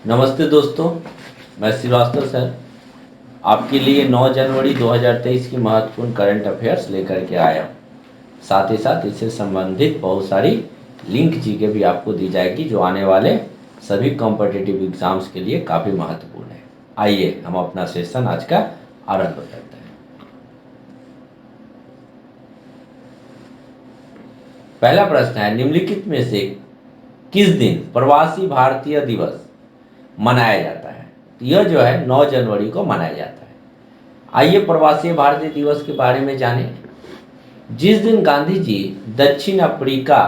नमस्ते दोस्तों, मैं श्रीवास्तव सर आपके लिए 9 जनवरी 2023 की महत्वपूर्ण करंट अफेयर्स लेकर के आया हूँ। साथ ही साथ इससे संबंधित बहुत सारी लिंक जीके भी आपको दी जाएगी जो आने वाले सभी कॉम्पिटिटिव एग्जाम्स के लिए काफ़ी महत्वपूर्ण है। आइए हम अपना सेशन आज का आरंभ करते हैं। पहला प्रश्न है, निम्नलिखित में से किस दिन प्रवासी भारतीय दिवस मनाया जाता है? तो यह जो है 9 जनवरी को मनाया जाता है। आइए प्रवासी भारतीय दिवस के बारे में जानें। जिस दिन गांधी जी दक्षिण अफ्रीका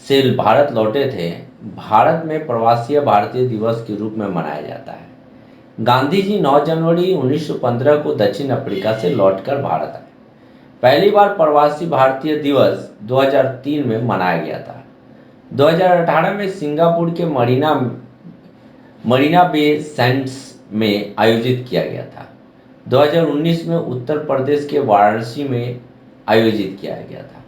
से भारत लौटे थे, भारत में प्रवासी भारतीय दिवस के रूप में मनाया जाता है। गांधी जी 9 जनवरी 1915 को दक्षिण अफ्रीका से लौटकर भारत आए। पहली बार प्रवासी भारतीय दिवस 2003 में मनाया गया था। 2018 में सिंगापुर के मरीना बे सैंड्स में आयोजित किया गया था। 2019 में उत्तर प्रदेश के वाराणसी में आयोजित किया गया था।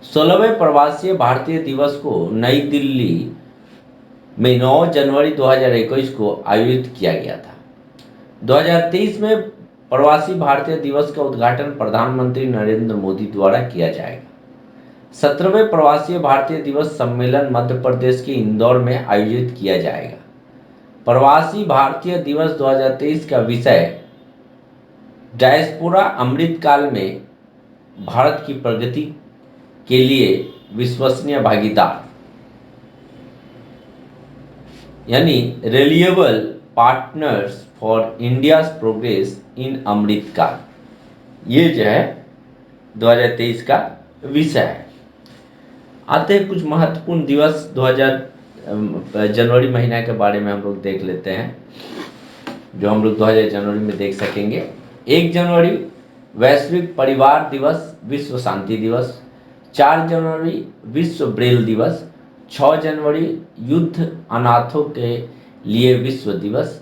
16वें प्रवासी भारतीय दिवस को नई दिल्ली में 9 जनवरी 2021 को आयोजित किया गया था। 2023 में प्रवासी भारतीय दिवस का उद्घाटन प्रधानमंत्री नरेंद्र मोदी द्वारा किया जाएगा। 17वें प्रवासी भारतीय दिवस सम्मेलन मध्य प्रदेश के इंदौर में आयोजित किया जाएगा। प्रवासी भारतीय दिवस 2023 का विषय डायस्पोरा अमृतकाल में भारत की प्रगति के लिए विश्वसनीय भागीदार, यानी reliable partners for India's progress in Amrit Kaal, ये जो है 2023 का विषय है। आते हैं कुछ महत्वपूर्ण दिवस 2000 जनवरी महीना के बारे में हम लोग देख लेते हैं, जो हम लोग 2000 जनवरी में देख सकेंगे। 1 जनवरी वैश्विक परिवार दिवस, विश्व शांति दिवस। 4 जनवरी विश्व ब्रेल दिवस। 6 जनवरी युद्ध अनाथों के लिए विश्व दिवस।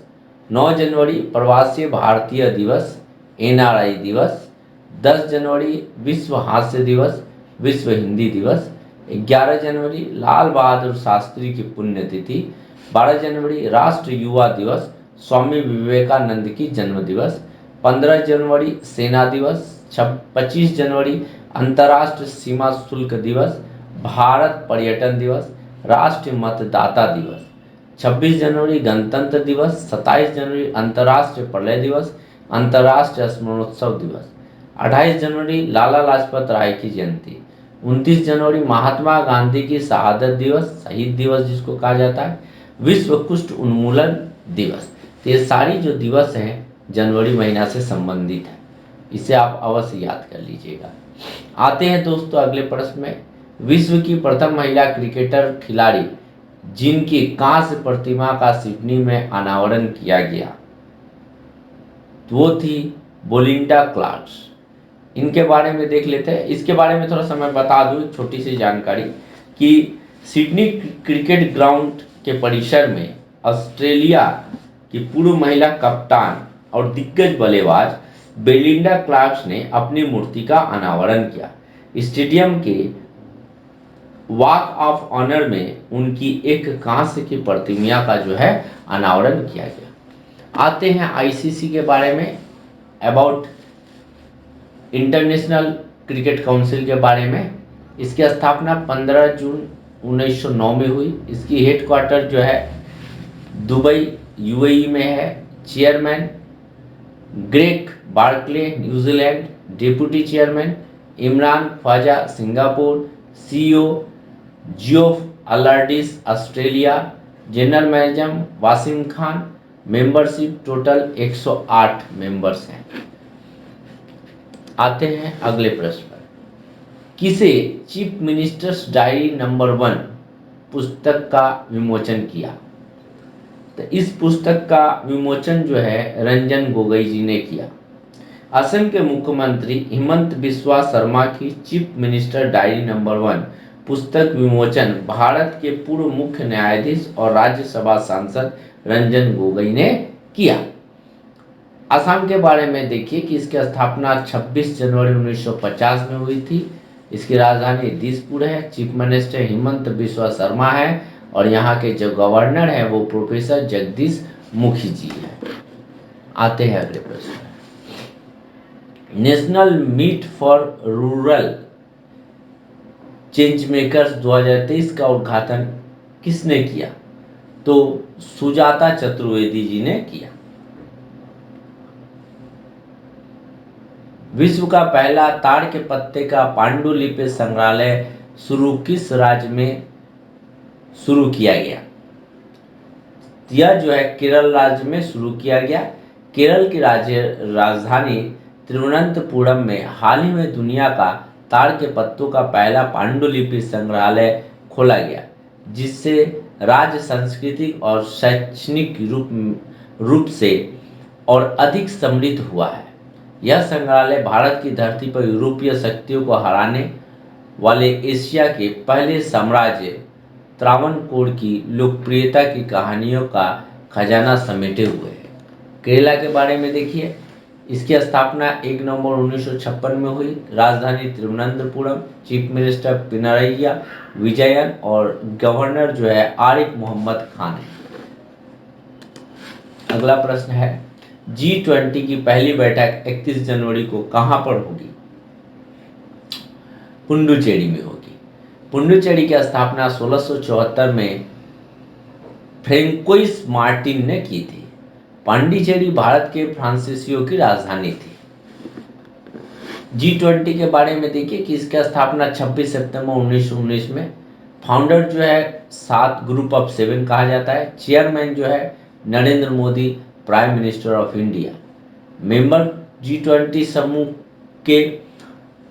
9 जनवरी प्रवासी भारतीय दिवस, एनआरआई दिवस। 10 जनवरी विश्व हास्य दिवस, विश्व हिंदी दिवस। 11 जनवरी लाल बहादुर शास्त्री की पुण्यतिथि। 12 जनवरी राष्ट्रीय युवा दिवस, स्वामी विवेकानंद की जन्म दिवस। 15 जनवरी सेना दिवस। 25 जनवरी अंतर्राष्ट्रीय सीमा शुल्क दिवस, भारत पर्यटन दिवस, राष्ट्रीय मतदाता दिवस। 26 जनवरी गणतंत्र दिवस। 27 जनवरी अंतर्राष्ट्रीय प्रलय दिवस, अंतर्राष्ट्रीय स्मरणोत्सव दिवस। 28 जनवरी लाला लाजपत राय की जयंती। 29 जनवरी महात्मा गांधी की शहादत दिवस, शहीद दिवस जिसको कहा जाता है। विश्व कुष्ठ उन्मूलन दिवस। तो ये सारी जो दिवस हैं जनवरी महीना से संबंधित है, इसे आप अवश्य याद कर लीजिएगा। आते हैं दोस्तों अगले प्रश्न में। विश्व की प्रथम महिला क्रिकेटर खिलाड़ी जिनकी कांस्य प्रतिमा का सिडनी में अनावरण किया गया, वो थी बेलिंडा क्लार्क। इनके बारे में देख लेते हैं। इसके बारे में थोड़ा सा मैं बता दूं, एक छोटी सी जानकारी कि सिडनी क्रिकेट ग्राउंड के परिसर में ऑस्ट्रेलिया की पूर्व महिला कप्तान और दिग्गज बल्लेबाज बेलिंडा क्लार्क ने अपनी मूर्ति का अनावरण किया। स्टेडियम के वॉक ऑफ ऑनर में उनकी एक कांस्य की प्रतिमा का जो है अनावरण किया गया। आते हैं आईसीसी के बारे में, अबाउट इंटरनेशनल क्रिकेट काउंसिल के बारे में। इसकी स्थापना 15 जून 1909 में हुई। इसकी हेडक्वार्टर जो है दुबई यूएई में है। Chairman Greg Barclay New Zealand, deputy chairman Imran Khawaja Singapore, CEO Geoff Allardice Australia, general manager Wasim Khan. Membership total 108 members हैं। आते हैं अगले प्रश्न पर। किसे चीफ मिनिस्टर्स डायरी नंबर 1 पुस्तक का विमोचन किया? तो इस पुस्तक का विमोचन जो है रंजन गोगोई जी ने किया। असम के मुख्यमंत्री हिमंत बिस्वा शर्मा की चीफ मिनिस्टर डायरी नंबर 1 पुस्तक विमोचन भारत के पूर्व मुख्य न्यायाधीश और राज्यसभा सांसद रंजन गोगोई ने किया। असम के बारे में देखिए कि इसकी स्थापना 26 जनवरी 1950 में हुई थी। इसकी राजधानी दिसपुर है। चीफ मिनिस्टर हिमंत बिस्वा शर्मा है और यहाँ के जो गवर्नर हैं वो प्रोफेसर जगदीश मुखी जी हैं। आते हैं अगले प्रश्न। National meet for rural change makers 2023 का उद्घाटन किसने किया? तो सुजाता चतुर्वेदी जी ने किया। विश्व का पहला ताड़ के पत्ते का पांडुलिपि संग्रहालय शुरू किस राज्य में शुरू किया गया? यह जो है केरल राज्य में शुरू किया गया। केरल की राजधानी तिरुवनंतपुरम में हाल ही में दुनिया का ताड़ के पत्तों का पहला पांडुलिपि संग्रहालय खोला गया, जिससे राज्य सांस्कृतिक और शैक्षणिक रूप से और अधिक समृद्ध हुआ है। यह संग्रहालय भारत की धरती पर यूरोपीय शक्तियों को हराने वाले एशिया के पहले साम्राज्य त्रावणकोर की लोकप्रियता की कहानियों का खजाना समेटे हुए है। केरला के बारे में देखिए, इसकी स्थापना 1 नवंबर 1956 में हुई। राजधानी तिरुवनंतपुरम, चीफ मिनिस्टर पिनरैया विजयन और गवर्नर जो है आरिफ मोहम्मद खान है। अगला प्रश्न है, G20 की पहली बैठक 31 जनवरी को कहां पर होगी? पुडुचेरी में होगी। पुडुचेरी की स्थापना 1674 में फ्रेंकोइस मार्टिन ने की थी। पांडिचेरी भारत के फ्रांसीसियों की राजधानी थी। G20 के बारे में देखिए कि इसकी स्थापना 26 सितंबर 1919 में। फाउंडर जो है 7 ग्रुप ऑफ 7 कहा जाता है। चेयरमैन जो है Narendra Modi, prime minister of India. Member G20 समूह के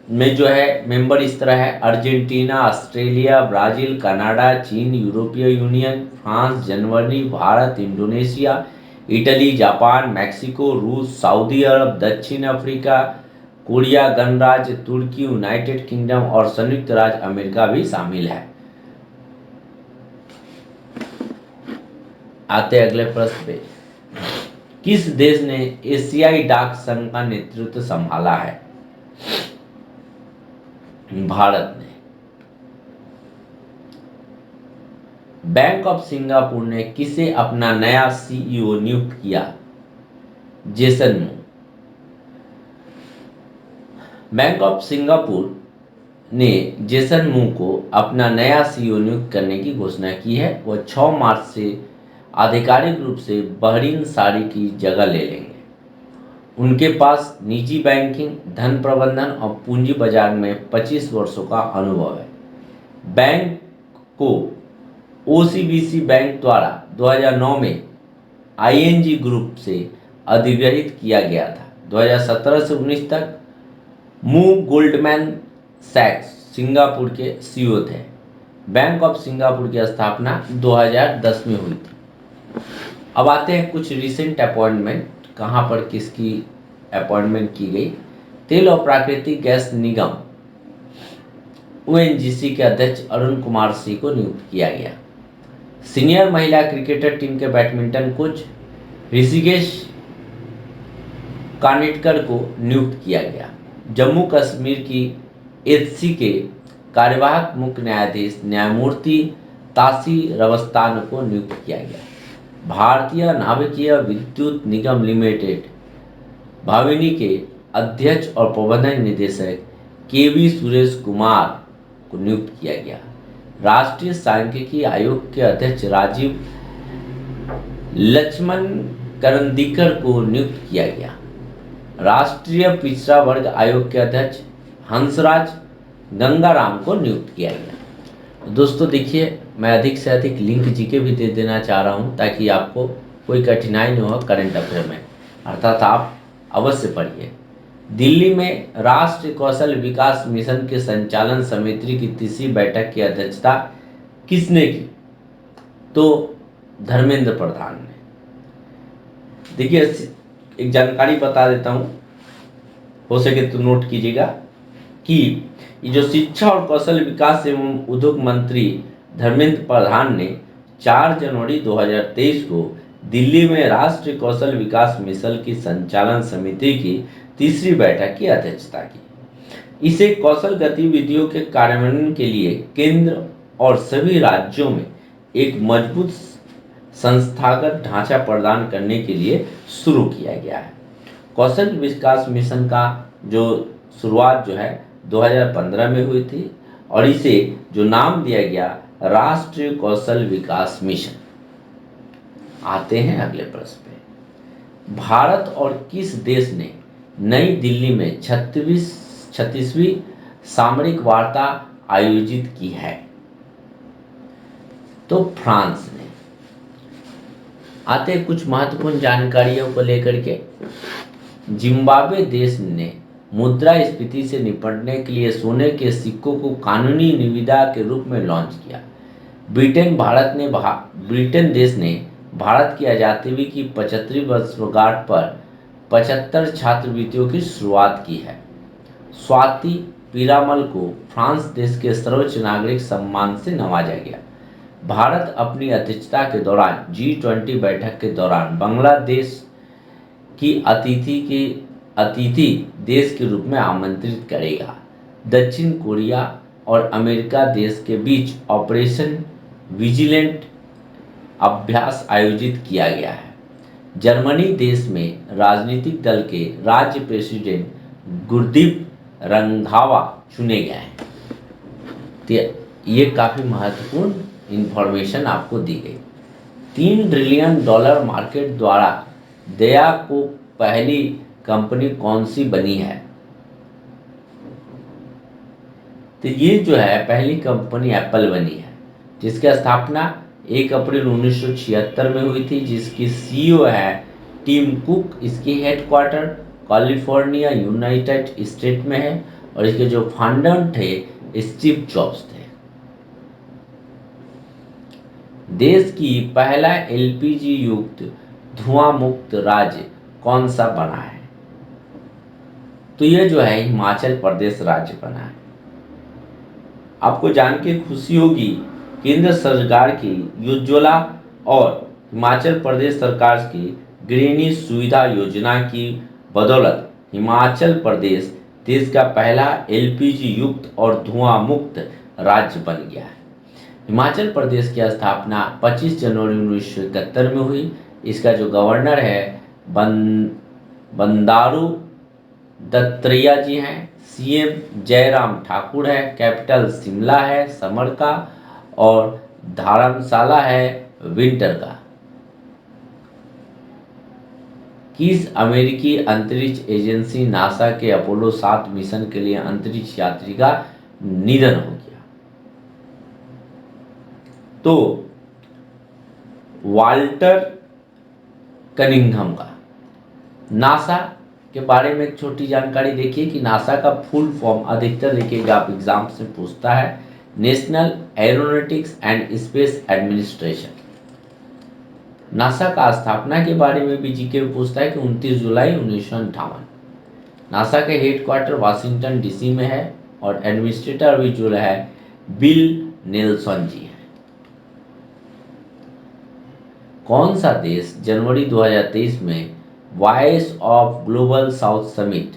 में जो है मेंबर इस तरह है: अर्जेंटीना, ऑस्ट्रेलिया, ब्राजील, कनाडा, चीन, यूरोपीय union, France, Germany, Bharat, Indonesia, Italy, Japan, Mexico, रूस, सऊदी अरब, दक्षिण अफ्रीका, कोरिया गणराज्य, तुर्की, यूनाइटेड किंगडम और संयुक्त राज्य अमेरिका भी शामिल है। आते अगले प्रश्न पे। किस देश ने एशियाई डाक संघ का नेतृत्व संभाला है? भारत ने। बैंक ऑफ सिंगापुर ने किसे अपना नया सीईओ नियुक्त किया? जेसन मू। बैंक ऑफ सिंगापुर ने जेसन मू को अपना नया सीईओ नियुक्त करने की घोषणा की है। वह 6 मार्च से आधिकारिक रूप से बहरीन सारी की जगह ले लेंगे। उनके पास निजी बैंकिंग, धन प्रबंधन और पूंजी बाजार में 25 वर्षों का अनुभव है। बैंक को ओसीबीसी बैंक द्वारा 2009 में आईएनजी ग्रुप से अधिग्रहित किया गया था। 2017 से 19 तक मू गोल्डमैन सैक्स सिंगापुर के सीईओ थे। बैंक ऑफ सिंगापुर की स्थापना 2010 में हुई थी। अब आते हैं कुछ रिसेंट अपॉइंटमेंट, कहां पर किसकी अपॉइंटमेंट की गई। तेल और प्राकृतिक गैस निगम ओएनजीसी के अध्यक्ष अरुण कुमार सिंह को नियुक्त किया गया। सीनियर महिला क्रिकेटर टीम के बैडमिंटन कोच ऋषिकेश कानिटकर को नियुक्त किया गया। जम्मू कश्मीर की एचसी के कार्यवाहक मुख्य न्यायाधीश न्यायमूर्ति तासीर रवस्तान को नियुक्त किया गया। भारतीय नाभिकीय विद्युत निगम लिमिटेड भाविनी के अध्यक्ष और प्रबंधन निदेशक केवी सुरेश कुमार को नियुक्त किया गया। राष्ट्रीय सांख्यिकी आयोग के अध्यक्ष राजीव लक्ष्मण करंदीकर को नियुक्त किया गया। राष्ट्रीय पिछड़ा वर्ग आयोग के अध्यक्ष हंसराज गंगाराम को नियुक्त किया गया। दोस्तों देखिए, मैं अधिक से अधिक लिंक जीके भी दे देना चाह रहा हूं ताकि आपको कोई कठिनाई न हो करंट अफेयर में, अर्थात आप अवश्य पढ़िए। दिल्ली में राष्ट्रीय कौशल विकास मिशन के संचालन समिति की तीसरी बैठक की अध्यक्षता किसने की? तो धर्मेंद्र प्रधान ने। देखिए, एक जानकारी बता देता हूं, हो सके तो नोट कीजिएगा कि ये जो शिक्षा और कौशल विकास एवं उद्योग मंत्री धर्मेंद्र प्रधान ने 4 जनवरी 2023 को दिल्ली में राष्ट्रीय कौशल विकास मिशन की संचालन समिति की तीसरी बैठक की अध्यक्षता की। इसे कौशल गतिविधियों के कार्यान्वयन के लिए केंद्र और सभी राज्यों में एक मजबूत संस्थागत ढांचा प्रदान करने के लिए शुरू किया गया है। कौशल विकास मिशन का जो शुरुआत जो है 2015 में हुई थी और इसे जो नाम दिया गया राष्ट्रीय कौशल विकास मिशन। आते हैं अगले प्रश्न पे। भारत और किस देश ने नई दिल्ली में 36वीं सामरिक वार्ता आयोजित की है? तो फ्रांस ने। आते हैं कुछ महत्वपूर्ण जानकारियों को लेकर के। जिम्बाब्वे देश ने मुद्रास्फीति से निपटने के लिए सोने के सिक्कों को कानूनी निविदा के रूप में लॉन्च किया। ब्रिटेन देश ने भारत की आज़ादी की 75वीं वर्षगांठ पर 75 छात्रवृत्तियों की शुरुआत की है। स्वाति पीरामल को फ्रांस देश के सर्वोच्च नागरिक सम्मान से नवाजा गया। भारत अपनी अध्यक्षता के दौरान G20 बैठक के दौरान बांग्लादेश की अतिथि देश के रूप में आमंत्रित करेगा। दक्षिण कोरिया और अमेरिका देश के बीच ऑपरेशन विजिलेंट अभ्यास आयोजित किया गया है। जर्मनी देश में राजनीतिक दल के राज्य प्रेसिडेंट गुरदीप रंधावा चुने गए हैं। तो ये काफ़ी महत्वपूर्ण इंफॉर्मेशन आपको दी गई। $3 ट्रिलियन मार्केट द्वारा दया को पहली कंपनी कौन सी बनी है? तो ये जो है पहली कंपनी एप्पल बनी है, जिसकी स्थापना 1 अप्रैल 1976 में हुई थी, जिसकी सीईओ है टिम कुक। इसकी हेडक्वार्टर कैलिफोर्निया यूनाइटेड स्टेट में है और इसके जो फाउंडर थे स्टीव जॉब्स थे। देश की पहला एलपीजी युक्त धुआं मुक्त राज्य कौन सा बना है? तो यह जो है हिमाचल प्रदेश राज्य बना है। आपको जान के खुशी होगी, केंद्र सरकार की उज्ज्वला और हिमाचल प्रदेश सरकार की गृहिणी सुविधा योजना की बदौलत हिमाचल प्रदेश देश का पहला एलपीजी युक्त और धुआं मुक्त राज्य बन गया है। हिमाचल प्रदेश की स्थापना 25 जनवरी 1971 में हुई। इसका जो गवर्नर है बंडारू दत्तात्रेय जी हैं। सीएम जयराम ठाकुर है। कैपिटल शिमला है समर का और धर्मशाला है विंटर का। किस अमेरिकी अंतरिक्ष एजेंसी नासा के अपोलो 7 मिशन के लिए अंतरिक्ष यात्री का निधन हो गया? तो वाल्टर कनिंघम का। नासा के बारे में एक छोटी जानकारी देखिए कि नासा का फुल फॉर्म अधिकतर देखिएगा आप एग्जाम से पूछता है, national aeronautics and space administration. NASA का स्थापना के बारे में भी जीके पूछता है कि 29 जुलाई 1958। नासा के हेडक्वार्टर वाशिंगटन डीसी में है और एडमिनिस्ट्रेटर भी जो है बिल नेल्सन जी है। कौन सा देश जनवरी 2023 में voice of global south summit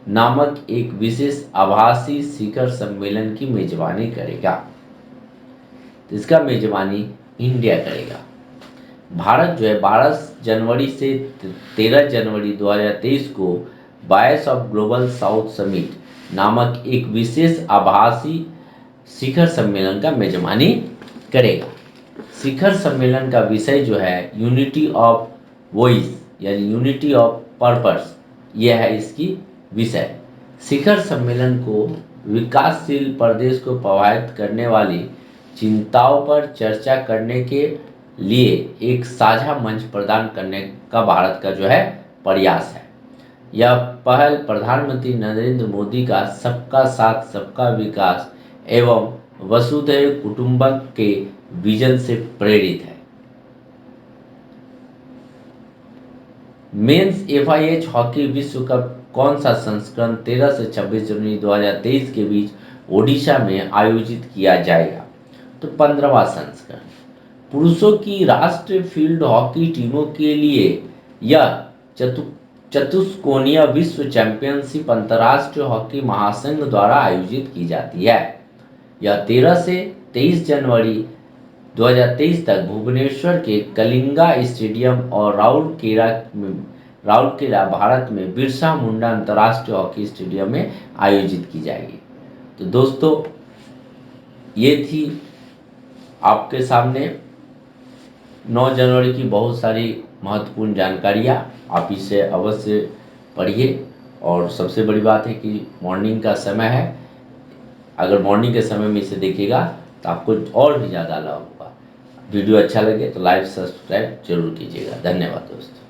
नामक एक विशेष आभासी शिखर सम्मेलन की मेजबानी करेगा? तो इसका मेजबानी इंडिया करेगा। भारत जो है 12 जनवरी से 13 जनवरी 2023 को voice of global south summit नामक एक विशेष आभासी शिखर सम्मेलन का मेजबानी करेगा। शिखर सम्मेलन का विषय जो है यूनिटी ऑफ वॉइस यानी यूनिटी ऑफ पर्पस, यह है इसकी विषय। शिखर सम्मेलन को विकासशील प्रदेश को प्रभावित करने वाली चिंताओं पर चर्चा करने के लिए एक साझा मंच प्रदान करने का भारत का जो है प्रयास है। यह पहल प्रधानमंत्री नरेंद्र मोदी का सबका साथ सबका विकास एवं वसुधैव कुटुंबकम के विजन से प्रेरित है। मेंस FIH हॉकी विश्व कप कौन सा संस्करण 13 से 26 जनवरी 2023 के बीच ओडिशा में आयोजित किया जाएगा? तो 15वां संस्करण। पुरुषों की राष्ट्रीय फील्ड हॉकी टीमों के लिए यह चतुष्कोणीय विश्व चैंपियनशिप अंतर्राष्ट्रीय हॉकी महासंघ द्वारा आयोजित की जाती है। यह 13 से 23 जनवरी 2023 तक भुवनेश्वर के कलिंगा स्टेडियम और राउरकेला भारत में बिरसा मुंडा अंतर्राष्ट्रीय हॉकी स्टेडियम में आयोजित की जाएगी। तो दोस्तों, ये थी आपके सामने 9 जनवरी की बहुत सारी महत्वपूर्ण जानकारियाँ। आप इसे अवश्य पढ़िए, और सबसे बड़ी बात है कि मॉर्निंग का समय है। अगर मॉर्निंग के समय में इसे देखिएगा तो आपको और भी ज़्यादा लाभ होगा। वीडियो अच्छा लगे तो लाइक सब्सक्राइब जरूर कीजिएगा। धन्यवाद दोस्तों।